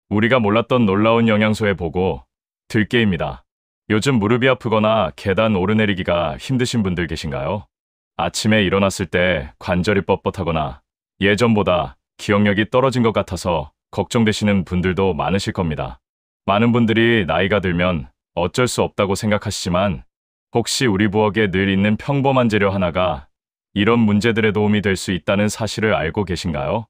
우리가 몰랐던 놀라운 영양소의 보고 들깨입니다. 요즘 무릎이 아프거나 계단 오르내리기가 힘드신 분들 계신가요? 아침에 일어났을 때 관절이 뻣뻣하거나 예전보다 기억력이 떨어진 것 같아서 걱정되시는 분들도 많으실 겁니다. 많은 분들이 나이가 들면 어쩔 수 없다고 생각하시지만 혹시 우리 부엌에 늘 있는 평범한 재료 하나가 이런 문제들에 도움이 될 수 있다는 사실을 알고 계신가요?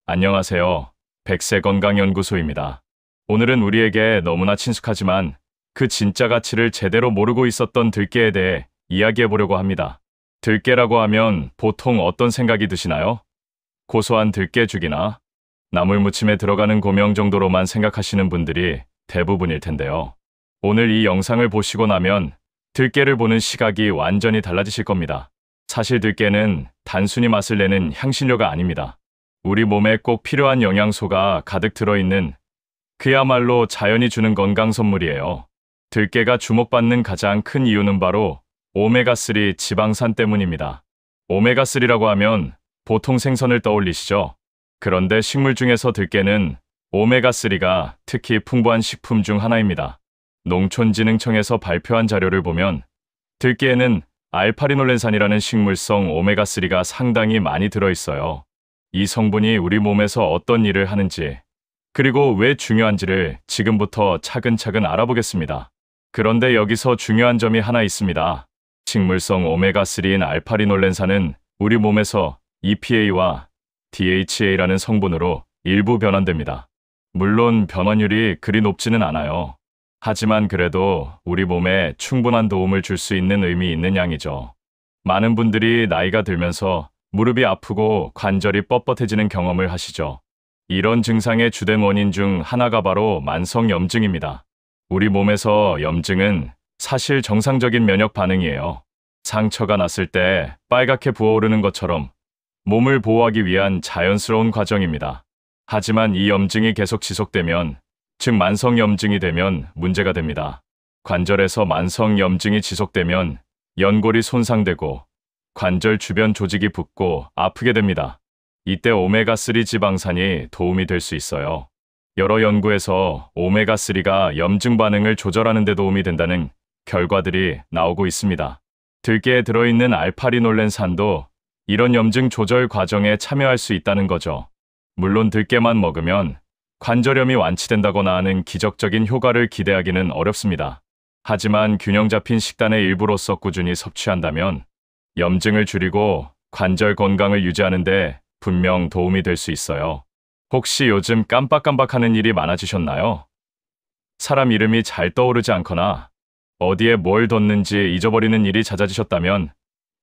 안녕하세요. 백세건강연구소입니다. 오늘은 우리에게 너무나 친숙하지만 그 진짜 가치를 제대로 모르고 있었던 들깨에 대해 이야기해 보려고 합니다. 들깨라고 하면 보통 어떤 생각이 드시나요? 고소한 들깨죽이나 나물무침에 들어가는 고명 정도로만 생각하시는 분들이 대부분일 텐데요. 오늘 이 영상을 보시고 나면 들깨를 보는 시각이 완전히 달라지실 겁니다. 사실 들깨는 단순히 맛을 내는 향신료가 아닙니다. 우리 몸에 꼭 필요한 영양소가 가득 들어있는 그야말로 자연이 주는 건강 선물이에요. 들깨가 주목받는 가장 큰 이유는 바로 오메가3 지방산 때문입니다. 오메가3라고 하면 보통 생선을 떠올리시죠? 그런데 식물 중에서 들깨는 오메가3가 특히 풍부한 식품 중 하나입니다. 농촌진흥청에서 발표한 자료를 보면 들깨에는 알파리놀렌산이라는 식물성 오메가3가 상당히 많이 들어있어요. 이 성분이 우리 몸에서 어떤 일을 하는지, 그리고 왜 중요한지를 지금부터 차근차근 알아보겠습니다. 그런데 여기서 중요한 점이 하나 있습니다. 식물성 오메가3인 알파리놀렌산은 우리 몸에서 EPA와 DHA라는 성분으로 일부 변환됩니다. 물론 변환율이 그리 높지는 않아요. 하지만 그래도 우리 몸에 충분한 도움을 줄 수 있는 의미 있는 양이죠. 많은 분들이 나이가 들면서 무릎이 아프고 관절이 뻣뻣해지는 경험을 하시죠. 이런 증상의 주된 원인 중 하나가 바로 만성염증입니다. 우리 몸에서 염증은 사실 정상적인 면역 반응이에요. 상처가 났을 때 빨갛게 부어오르는 것처럼 몸을 보호하기 위한 자연스러운 과정입니다. 하지만 이 염증이 계속 지속되면, 즉 만성염증이 되면 문제가 됩니다. 관절에서 만성염증이 지속되면 연골이 손상되고 관절 주변 조직이 붓고 아프게 됩니다. 이때 오메가3 지방산이 도움이 될 수 있어요. 여러 연구에서 오메가3가 염증 반응을 조절하는 데 도움이 된다는 결과들이 나오고 있습니다. 들깨에 들어있는 알파리놀렌산도 이런 염증 조절 과정에 참여할 수 있다는 거죠. 물론 들깨만 먹으면 관절염이 완치된다거나 하는 기적적인 효과를 기대하기는 어렵습니다. 하지만 균형 잡힌 식단의 일부로서 꾸준히 섭취한다면 염증을 줄이고 관절 건강을 유지하는 데 분명 도움이 될 수 있어요. 혹시 요즘 깜빡깜빡하는 일이 많아지셨나요? 사람 이름이 잘 떠오르지 않거나 어디에 뭘 뒀는지 잊어버리는 일이 잦아지셨다면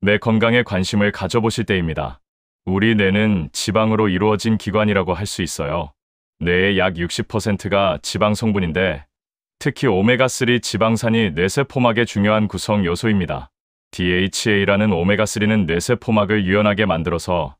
뇌 건강에 관심을 가져보실 때입니다. 우리 뇌는 지방으로 이루어진 기관이라고 할 수 있어요. 뇌의 약 60%가 지방 성분인데 특히 오메가3 지방산이 뇌세포막의 중요한 구성 요소입니다. DHA라는 오메가3는 뇌세포막을 유연하게 만들어서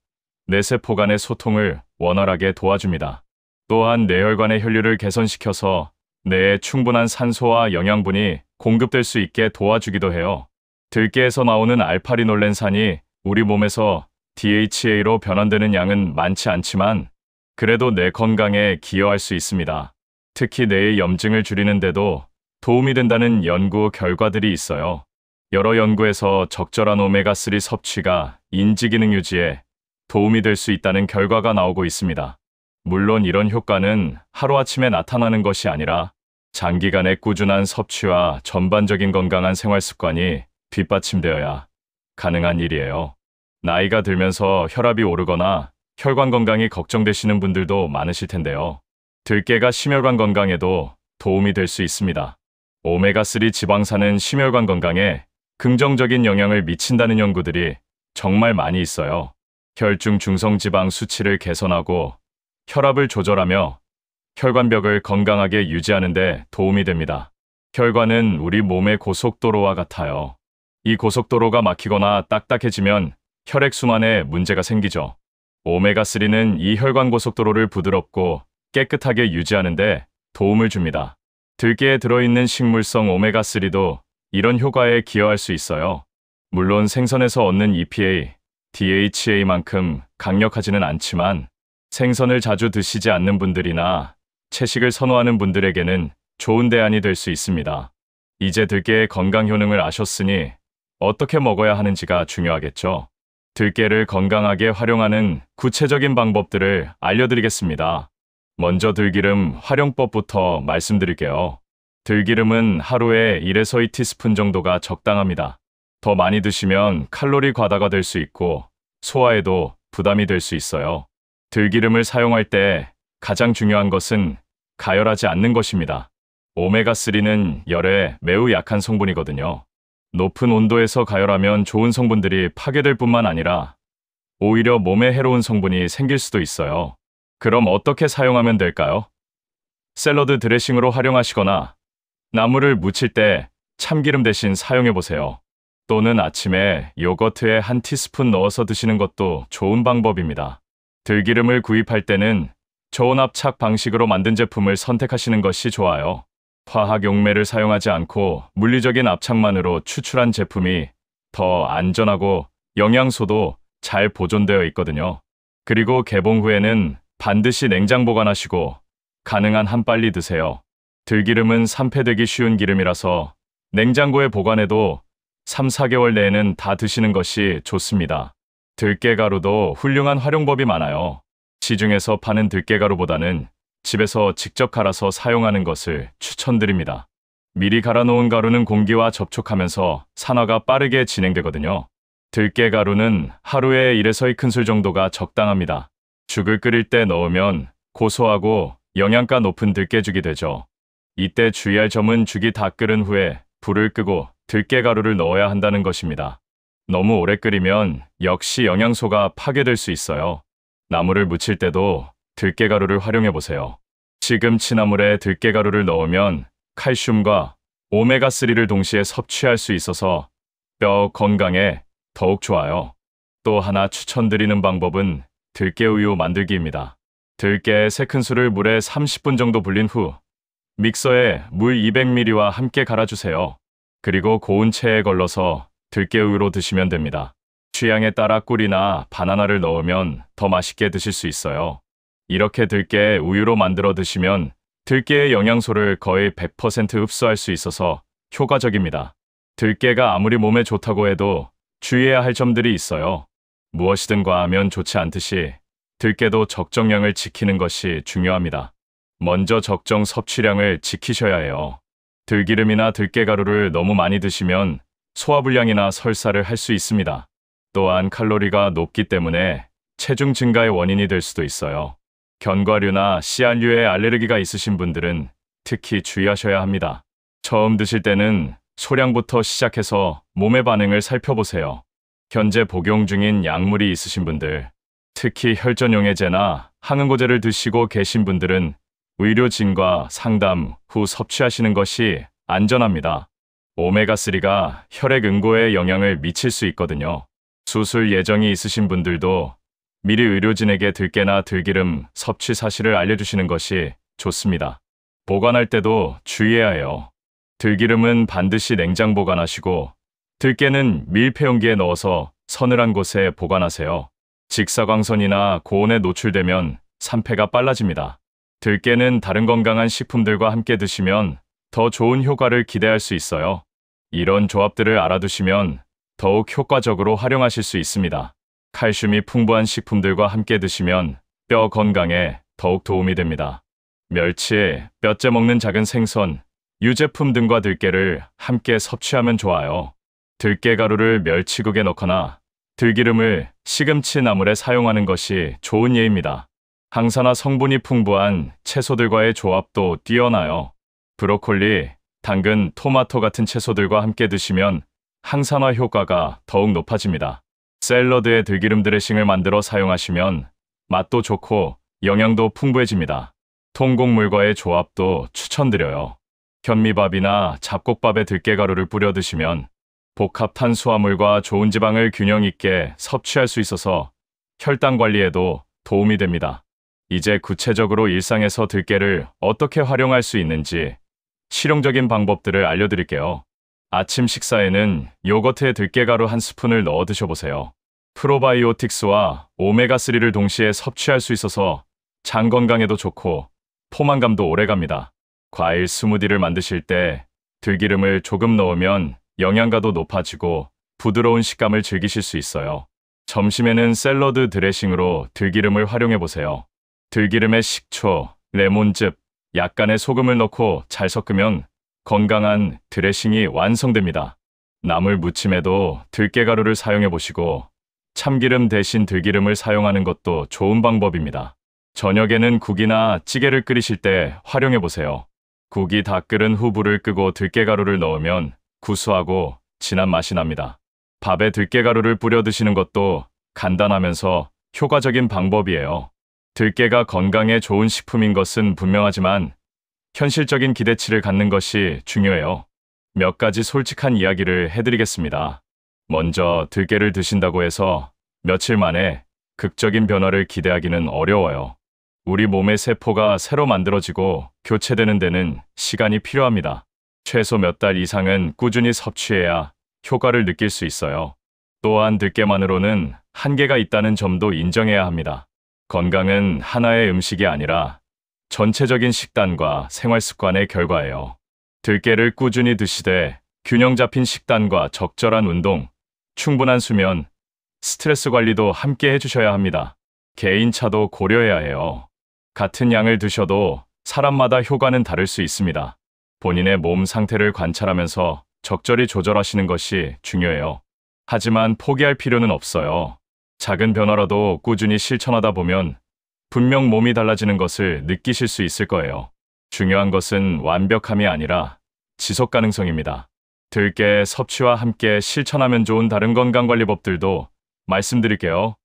뇌세포 간의 소통을 원활하게 도와줍니다. 또한 뇌혈관의 혈류를 개선시켜서 뇌에 충분한 산소와 영양분이 공급될 수 있게 도와주기도 해요. 들깨에서 나오는 알파리놀렌산이 우리 몸에서 DHA로 변환되는 양은 많지 않지만 그래도 뇌 건강에 기여할 수 있습니다. 특히 뇌의 염증을 줄이는 데도 도움이 된다는 연구 결과들이 있어요. 여러 연구에서 적절한 오메가3 섭취가 인지 기능 유지에 도움이 될 수 있다는 결과가 나오고 있습니다. 물론 이런 효과는 하루아침에 나타나는 것이 아니라 장기간의 꾸준한 섭취와 전반적인 건강한 생활 습관이 뒷받침되어야 가능한 일이에요. 나이가 들면서 혈압이 오르거나 혈관 건강이 걱정되시는 분들도 많으실 텐데요. 들깨가 심혈관 건강에도 도움이 될 수 있습니다. 오메가3 지방산은 심혈관 건강에 긍정적인 영향을 미친다는 연구들이 정말 많이 있어요. 혈중 중성지방 수치를 개선하고 혈압을 조절하며 혈관벽을 건강하게 유지하는 데 도움이 됩니다. 혈관은 우리 몸의 고속도로와 같아요. 이 고속도로가 막히거나 딱딱해지면 혈액순환에 문제가 생기죠. 오메가3는 이 혈관 고속도로를 부드럽고 깨끗하게 유지하는 데 도움을 줍니다. 들깨에 들어있는 식물성 오메가3도 이런 효과에 기여할 수 있어요. 물론 생선에서 얻는 EPA, DHA만큼 강력하지는 않지만 생선을 자주 드시지 않는 분들이나 채식을 선호하는 분들에게는 좋은 대안이 될 수 있습니다. 이제 들깨의 건강 효능을 아셨으니 어떻게 먹어야 하는지가 중요하겠죠. 들깨를 건강하게 활용하는 구체적인 방법들을 알려드리겠습니다. 먼저 들기름 활용법부터 말씀드릴게요. 들기름은 하루에 1에서 2티스푼 정도가 적당합니다. 더 많이 드시면 칼로리 과다가 될 수 있고 소화에도 부담이 될 수 있어요. 들기름을 사용할 때 가장 중요한 것은 가열하지 않는 것입니다. 오메가3는 열에 매우 약한 성분이거든요. 높은 온도에서 가열하면 좋은 성분들이 파괴될 뿐만 아니라 오히려 몸에 해로운 성분이 생길 수도 있어요. 그럼 어떻게 사용하면 될까요? 샐러드 드레싱으로 활용하시거나 나물을 무칠 때 참기름 대신 사용해보세요. 또는 아침에 요거트에 1티스푼 넣어서 드시는 것도 좋은 방법입니다. 들기름을 구입할 때는 저온압착 방식으로 만든 제품을 선택하시는 것이 좋아요. 화학 용매를 사용하지 않고 물리적인 압착만으로 추출한 제품이 더 안전하고 영양소도 잘 보존되어 있거든요. 그리고 개봉 후에는 반드시 냉장 보관하시고 가능한 한 빨리 드세요. 들기름은 산패되기 쉬운 기름이라서 냉장고에 보관해도 3, 4개월 내에는 다 드시는 것이 좋습니다. 들깨가루도 훌륭한 활용법이 많아요. 시중에서 파는 들깨가루보다는 집에서 직접 갈아서 사용하는 것을 추천드립니다. 미리 갈아놓은 가루는 공기와 접촉하면서 산화가 빠르게 진행되거든요. 들깨가루는 하루에 1에서 2큰술 정도가 적당합니다. 죽을 끓일 때 넣으면 고소하고 영양가 높은 들깨죽이 되죠. 이때 주의할 점은 죽이 다 끓은 후에 불을 끄고 들깨가루를 넣어야 한다는 것입니다. 너무 오래 끓이면 역시 영양소가 파괴될 수 있어요. 나물을 무칠 때도 들깨가루를 활용해보세요. 시금치 나물에 들깨가루를 넣으면 칼슘과 오메가3를 동시에 섭취할 수 있어서 뼈 건강에 더욱 좋아요. 또 하나 추천드리는 방법은 들깨우유 만들기입니다. 들깨 3큰술을 물에 30분 정도 불린 후 믹서에 물 200ml와 함께 갈아주세요. 그리고 고운 체에 걸러서 들깨우유로 드시면 됩니다. 취향에 따라 꿀이나 바나나를 넣으면 더 맛있게 드실 수 있어요. 이렇게 들깨 우유로 만들어 드시면 들깨의 영양소를 거의 100% 흡수할 수 있어서 효과적입니다. 들깨가 아무리 몸에 좋다고 해도 주의해야 할 점들이 있어요. 무엇이든 과하면 좋지 않듯이 들깨도 적정량을 지키는 것이 중요합니다. 먼저 적정 섭취량을 지키셔야 해요. 들기름이나 들깨가루를 너무 많이 드시면 소화불량이나 설사를 할 수 있습니다. 또한 칼로리가 높기 때문에 체중 증가의 원인이 될 수도 있어요. 견과류나 씨앗류에 알레르기가 있으신 분들은 특히 주의하셔야 합니다. 처음 드실 때는 소량부터 시작해서 몸의 반응을 살펴보세요. 현재 복용 중인 약물이 있으신 분들, 특히 혈전용해제나 항응고제를 드시고 계신 분들은 의료진과 상담 후 섭취하시는 것이 안전합니다. 오메가3가 혈액 응고에 영향을 미칠 수 있거든요. 수술 예정이 있으신 분들도 미리 의료진에게 들깨나 들기름 섭취 사실을 알려주시는 것이 좋습니다. 보관할 때도 주의해야 해요. 들기름은 반드시 냉장 보관하시고 들깨는 밀폐용기에 넣어서 서늘한 곳에 보관하세요. 직사광선이나 고온에 노출되면 산패가 빨라집니다. 들깨는 다른 건강한 식품들과 함께 드시면 더 좋은 효과를 기대할 수 있어요. 이런 조합들을 알아두시면 더욱 효과적으로 활용하실 수 있습니다. 칼슘이 풍부한 식품들과 함께 드시면 뼈 건강에 더욱 도움이 됩니다. 멸치, 뼈째 먹는 작은 생선, 유제품 등과 들깨를 함께 섭취하면 좋아요. 들깨가루를 멸치국에 넣거나 들기름을 시금치 나물에 사용하는 것이 좋은 예입니다. 항산화 성분이 풍부한 채소들과의 조합도 뛰어나요. 브로콜리, 당근, 토마토 같은 채소들과 함께 드시면 항산화 효과가 더욱 높아집니다. 샐러드에 들기름 드레싱을 만들어 사용하시면 맛도 좋고 영양도 풍부해집니다. 통곡물과의 조합도 추천드려요. 현미밥이나 잡곡밥에 들깨가루를 뿌려 드시면 복합 탄수화물과 좋은 지방을 균형 있게 섭취할 수 있어서 혈당 관리에도 도움이 됩니다. 이제 구체적으로 일상에서 들깨를 어떻게 활용할 수 있는지 실용적인 방법들을 알려드릴게요. 아침 식사에는 요거트에 들깨가루 1스푼을 넣어 드셔보세요. 프로바이오틱스와 오메가3를 동시에 섭취할 수 있어서 장 건강에도 좋고 포만감도 오래갑니다. 과일 스무디를 만드실 때 들기름을 조금 넣으면 영양가도 높아지고 부드러운 식감을 즐기실 수 있어요. 점심에는 샐러드 드레싱으로 들기름을 활용해 보세요. 들기름에 식초, 레몬즙, 약간의 소금을 넣고 잘 섞으면 건강한 드레싱이 완성됩니다. 나물 무침에도 들깨가루를 사용해 보시고 참기름 대신 들기름을 사용하는 것도 좋은 방법입니다. 저녁에는 국이나 찌개를 끓이실 때 활용해 보세요. 국이 다 끓은 후 불을 끄고 들깨가루를 넣으면 구수하고 진한 맛이 납니다. 밥에 들깨가루를 뿌려 드시는 것도 간단하면서 효과적인 방법이에요. 들깨가 건강에 좋은 식품인 것은 분명하지만 현실적인 기대치를 갖는 것이 중요해요. 몇 가지 솔직한 이야기를 해드리겠습니다. 먼저 들깨를 드신다고 해서 며칠 만에 극적인 변화를 기대하기는 어려워요. 우리 몸의 세포가 새로 만들어지고 교체되는 데는 시간이 필요합니다. 최소 몇 달 이상은 꾸준히 섭취해야 효과를 느낄 수 있어요. 또한 들깨만으로는 한계가 있다는 점도 인정해야 합니다. 건강은 하나의 음식이 아니라 전체적인 식단과 생활 습관의 결과예요. 들깨를 꾸준히 드시되 균형 잡힌 식단과 적절한 운동, 충분한 수면, 스트레스 관리도 함께 해주셔야 합니다. 개인차도 고려해야 해요. 같은 양을 드셔도 사람마다 효과는 다를 수 있습니다. 본인의 몸 상태를 관찰하면서 적절히 조절하시는 것이 중요해요. 하지만 포기할 필요는 없어요. 작은 변화라도 꾸준히 실천하다 보면 분명 몸이 달라지는 것을 느끼실 수 있을 거예요. 중요한 것은 완벽함이 아니라 지속 가능성입니다. 들깨 섭취와 함께 실천하면 좋은 다른 건강관리법들도 말씀드릴게요.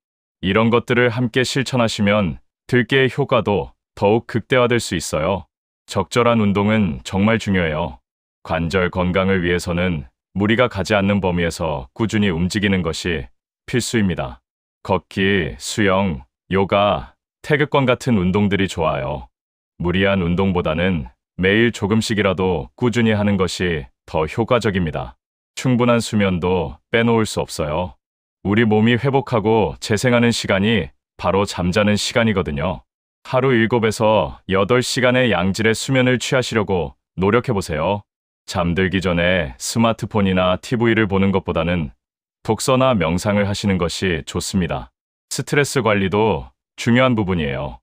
이런 것들을 함께 실천하시면 들깨의 효과도 더욱 극대화될 수 있어요. 적절한 운동은 정말 중요해요. 관절 건강을 위해서는 무리가 가지 않는 범위에서 꾸준히 움직이는 것이 필수입니다. 걷기, 수영, 요가, 태극권 같은 운동들이 좋아요. 무리한 운동보다는 매일 조금씩이라도 꾸준히 하는 것이 더 효과적입니다. 충분한 수면도 빼놓을 수 없어요. 우리 몸이 회복하고 재생하는 시간이 바로 잠자는 시간이거든요. 하루 7에서 8시간의 양질의 수면을 취하시려고 노력해보세요. 잠들기 전에 스마트폰이나 TV를 보는 것보다는 독서나 명상을 하시는 것이 좋습니다. 스트레스 관리도 중요한 부분이에요.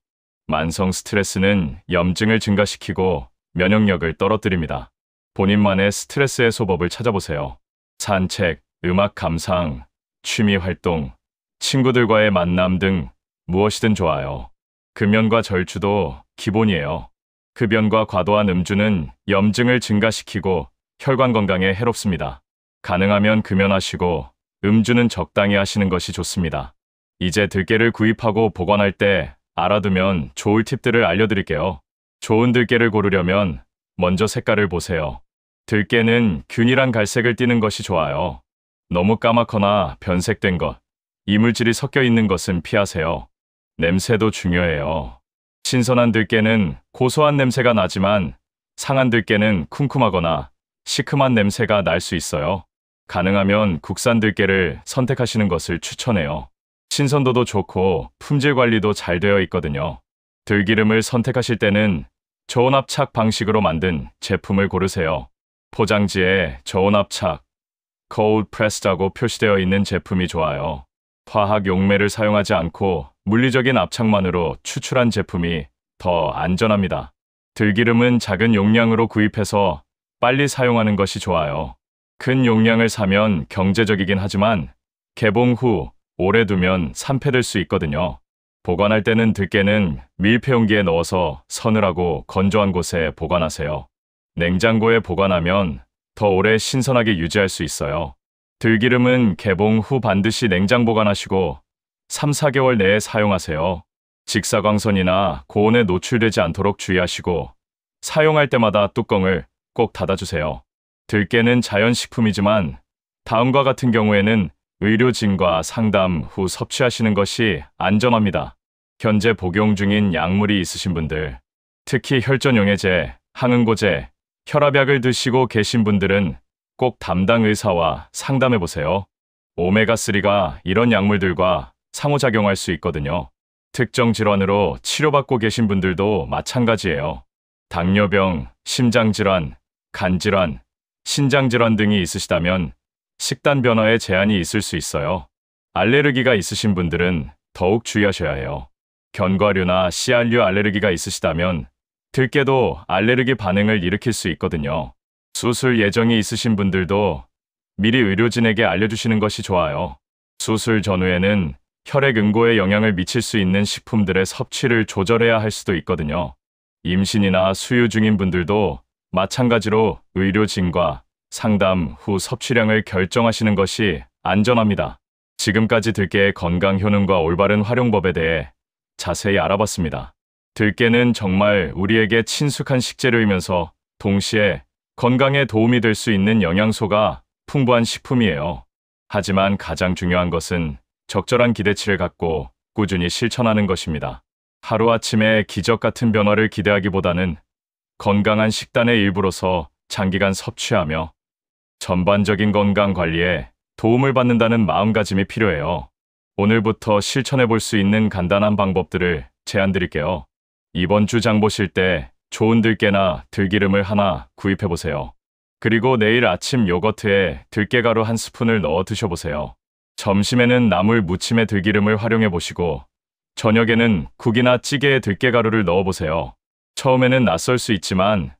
만성 스트레스는 염증을 증가시키고 면역력을 떨어뜨립니다. 본인만의 스트레스 해소법을 찾아보세요. 산책, 음악 감상, 취미 활동, 친구들과의 만남 등 무엇이든 좋아요. 금연과 절주도 기본이에요. 흡연과 과도한 음주는 염증을 증가시키고 혈관 건강에 해롭습니다. 가능하면 금연하시고 음주는 적당히 하시는 것이 좋습니다. 이제 들깨를 구입하고 보관할 때 알아두면 좋을 팁들을 알려드릴게요. 좋은 들깨를 고르려면 먼저 색깔을 보세요. 들깨는 균일한 갈색을 띠는 것이 좋아요. 너무 까맣거나 변색된 것, 이물질이 섞여 있는 것은 피하세요. 냄새도 중요해요. 신선한 들깨는 고소한 냄새가 나지만 상한 들깨는 쿰쿰하거나 시큼한 냄새가 날 수 있어요. 가능하면 국산 들깨를 선택하시는 것을 추천해요. 신선도도 좋고 품질 관리도 잘 되어 있거든요. 들기름을 선택하실 때는 저온압착 방식으로 만든 제품을 고르세요. 포장지에 저온압착, cold pressed라고 표시되어 있는 제품이 좋아요. 화학 용매를 사용하지 않고 물리적인 압착만으로 추출한 제품이 더 안전합니다. 들기름은 작은 용량으로 구입해서 빨리 사용하는 것이 좋아요. 큰 용량을 사면 경제적이긴 하지만 개봉 후 오래 두면 산패될 수 있거든요. 보관할 때는 들깨는 밀폐용기에 넣어서 서늘하고 건조한 곳에 보관하세요. 냉장고에 보관하면 더 오래 신선하게 유지할 수 있어요. 들기름은 개봉 후 반드시 냉장 보관하시고 3, 4개월 내에 사용하세요. 직사광선이나 고온에 노출되지 않도록 주의하시고 사용할 때마다 뚜껑을 꼭 닫아주세요. 들깨는 자연식품이지만 다음과 같은 경우에는 의료진과 상담 후 섭취하시는 것이 안전합니다. 현재 복용 중인 약물이 있으신 분들, 특히 혈전용해제, 항응고제, 혈압약을 드시고 계신 분들은 꼭 담당 의사와 상담해보세요. 오메가3가 이런 약물들과 상호작용할 수 있거든요. 특정 질환으로 치료받고 계신 분들도 마찬가지예요. 당뇨병, 심장질환, 간질환, 신장질환 등이 있으시다면 식단 변화에 제한이 있을 수 있어요. 알레르기가 있으신 분들은 더욱 주의하셔야 해요. 견과류나 씨알류 알레르기가 있으시다면 들깨도 알레르기 반응을 일으킬 수 있거든요. 수술 예정이 있으신 분들도 미리 의료진에게 알려주시는 것이 좋아요. 수술 전후에는 혈액 응고에 영향을 미칠 수 있는 식품들의 섭취를 조절해야 할 수도 있거든요. 임신이나 수유 중인 분들도 마찬가지로 의료진과 상담 후 섭취량을 결정하시는 것이 안전합니다. 지금까지 들깨의 건강 효능과 올바른 활용법에 대해 자세히 알아봤습니다. 들깨는 정말 우리에게 친숙한 식재료이면서 동시에 건강에 도움이 될 수 있는 영양소가 풍부한 식품이에요. 하지만 가장 중요한 것은 적절한 기대치를 갖고 꾸준히 실천하는 것입니다. 하루아침에 기적 같은 변화를 기대하기보다는 건강한 식단의 일부로서 장기간 섭취하며 전반적인 건강 관리에 도움을 받는다는 마음가짐이 필요해요. 오늘부터 실천해 볼 수 있는 간단한 방법들을 제안 드릴게요. 이번 주 장 보실 때 좋은 들깨나 들기름을 하나 구입해 보세요. 그리고 내일 아침 요거트에 들깨가루 한 스푼을 넣어 드셔보세요. 점심에는 나물 무침에 들기름을 활용해 보시고 저녁에는 국이나 찌개에 들깨가루를 넣어 보세요. 처음에는 낯설 수 있지만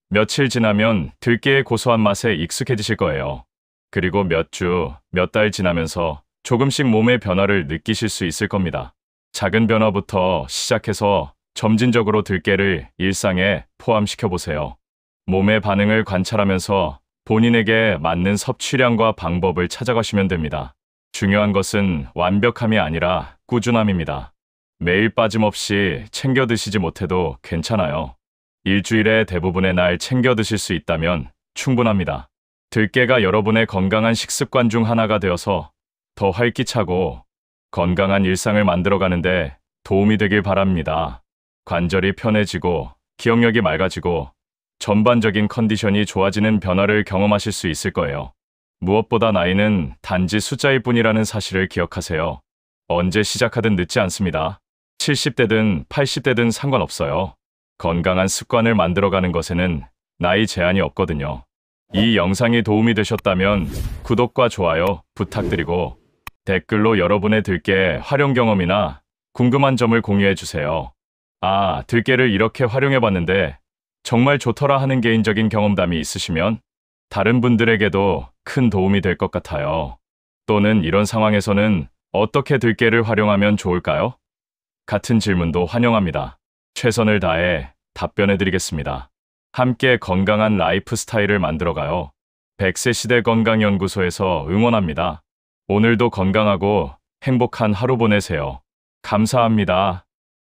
며칠 지나면 들깨의 고소한 맛에 익숙해지실 거예요. 그리고 몇 주, 몇 달 지나면서 조금씩 몸의 변화를 느끼실 수 있을 겁니다. 작은 변화부터 시작해서 점진적으로 들깨를 일상에 포함시켜 보세요. 몸의 반응을 관찰하면서 본인에게 맞는 섭취량과 방법을 찾아가시면 됩니다. 중요한 것은 완벽함이 아니라 꾸준함입니다. 매일 빠짐없이 챙겨 드시지 못해도 괜찮아요. 일주일에 대부분의 날 챙겨 드실 수 있다면 충분합니다. 들깨가 여러분의 건강한 식습관 중 하나가 되어서 더 활기차고 건강한 일상을 만들어가는데 도움이 되길 바랍니다. 관절이 편해지고 기억력이 맑아지고 전반적인 컨디션이 좋아지는 변화를 경험하실 수 있을 거예요. 무엇보다 나이는 단지 숫자일 뿐이라는 사실을 기억하세요. 언제 시작하든 늦지 않습니다. 70대든 80대든 상관없어요. 건강한 습관을 만들어가는 것에는 나이 제한이 없거든요. 이 영상이 도움이 되셨다면 구독과 좋아요 부탁드리고 댓글로 여러분의 들깨 활용 경험이나 궁금한 점을 공유해 주세요. 아, 들깨를 이렇게 활용해 봤는데 정말 좋더라 하는 개인적인 경험담이 있으시면 다른 분들에게도 큰 도움이 될 것 같아요. 또는 이런 상황에서는 어떻게 들깨를 활용하면 좋을까요? 같은 질문도 환영합니다. 최선을 다해 답변해 드리겠습니다. 함께 건강한 라이프 스타일을 만들어가요. 100세 시대 건강연구소에서 응원합니다. 오늘도 건강하고 행복한 하루 보내세요. 감사합니다.